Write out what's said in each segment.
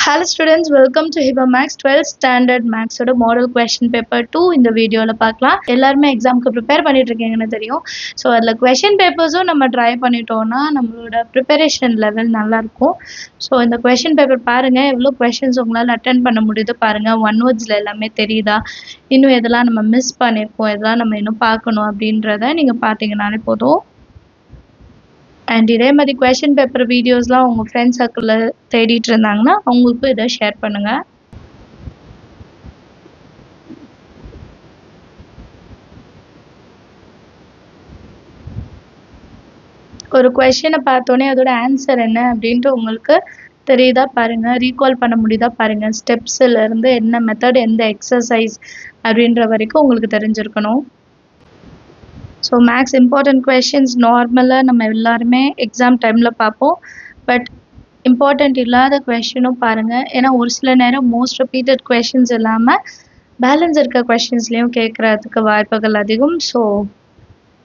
Hello students, welcome to Hiba Max 12th Standard Max oda model question paper 2 இந்த வீடியோல பார்க்கலாம். எல்லாரும் எக்ஸாம்க்கு ப்ரிப்பேர் பண்ணிட்டு இருக்கீங்கன்னு தெரியும். சோ அதுல question papers-உம் நம்ம ட்ரை பண்ணிட்டோம்னா நம்மளோட preparation level நல்லா இருக்கும். சோ இந்த question paper பாருங்க, எவ்வளவு questions உங்களால அட்டெண்ட் பண்ண முடியுது பாருங்க. ஒன் வேர்ட்ஸ்ல எல்லாமே தெரியுதா? இன்னும் எதெல்லாம் நம்ம மிஸ் பண்ணிருக்கோம், எதெல்லாம் நம்ம இன்னும் பார்க்கணும் அப்படின்றத நீங்க பாத்தீங்கனாலே போதும். அண்ட் இதே மாதிரி கொஷின் பேப்பர் வீடியோஸ்லாம் உங்கள் ஃப்ரெண்ட்ஸ் சர்க்கிளில் தேடிட்டு இருந்தாங்கன்னா அவங்களுக்கும் இதை ஷேர் பண்ணுங்கள். ஒரு கொஷினை பார்த்தோன்னே அதோட ஆன்சர் என்ன அப்படின்ட்டு உங்களுக்கு தெரியுதா பாருங்க, ரீகால் பண்ண முடியுதா பாருங்க. ஸ்டெப்ஸ்ல இருந்து என்ன மெத்தட், எந்த எக்ஸசைஸ் அப்படின்ற வரைக்கும் உங்களுக்கு தெரிஞ்சிருக்கணும். ஸோ மேக்ஸ் இம்பார்ட்டன்ட் கொஷின்ஸ் நார்மலாக நம்ம எல்லாருமே எக்ஸாம் டைமில் பார்ப்போம். பட் இம்பார்ட்டண்ட் இல்லாத கொஷினும் பாருங்கள். ஏன்னா ஒரு சில நேரம் மோஸ்ட் ரிப்பீட்டட் கொஷின்ஸ் இல்லாமல் பேலன்ஸ் இருக்க கொஷின்ஸ்லேயும் கேட்குறதுக்கு வாய்ப்புகள் அதிகம். ஸோ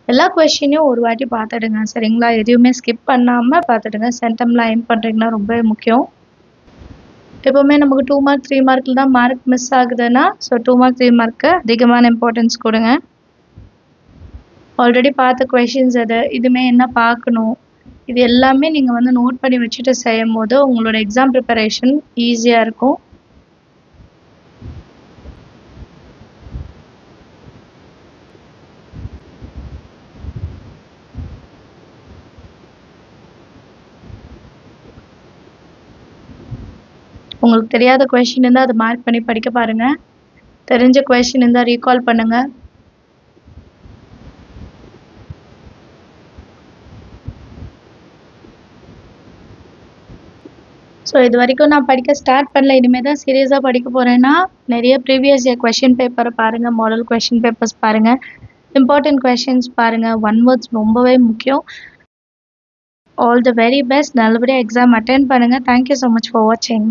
எல்லா கொஷினையும் ஒரு வாட்டி பார்த்துடுங்க சரிங்களா. எதுவுமே ஸ்கிப் பண்ணாமல் பார்த்துடுங்க. சென்டம்லாம் எய்ம் பண்ணுறீங்கன்னா ரொம்ப முக்கியம். எப்போவுமே நமக்கு 2 மார்க் 3 மார்க்கில் தான் மார்க் மிஸ் ஆகுதுன்னா ஸோ 2 மார்க் 3 மார்க்கு அதிகமான இம்பார்ட்டன்ஸ் கொடுங்க. ஆல்ரெடி பார்த்த கொஷின்ஸ் அது இதுமே என்ன பார்க்கணும், இது எல்லாமே நீங்கள் வந்து நோட் பண்ணி வச்சுட்டு செய்யும் போது உங்களோட எக்ஸாம் ப்ரிப்பரேஷன் ஈஸியாக இருக்கும். உங்களுக்கு தெரியாத கொஷின் இருந்தால் அதை மார்க் பண்ணி படிக்க பாருங்கள். தெரிஞ்ச கொஷின் இருந்தால் ரீகால் பண்ணுங்கள். ஸோ இது வரைக்கும் நான் படிக்க ஸ்டார்ட் பண்ணல, இனிமேல் தான் சீரியஸாக படிக்க போகிறேன்னா நிறைய ப்ரீவியஸ் இயர் கொஷின் பேப்பரை பாருங்கள், மாடல் கொஷின் பேப்பர்ஸ் பாருங்கள், இம்பார்ட்டன்ட் கொஷின்ஸ் பாருங்கள். ஒன் வேர்ட்ஸ் ரொம்பவே முக்கியம். All the very best. நல்லபடியாக எக்ஸாம் அட்டென்ட் பண்ணுங்கள். தேங்க்யூ ஸோ மச் ஃபார் வாட்சிங்.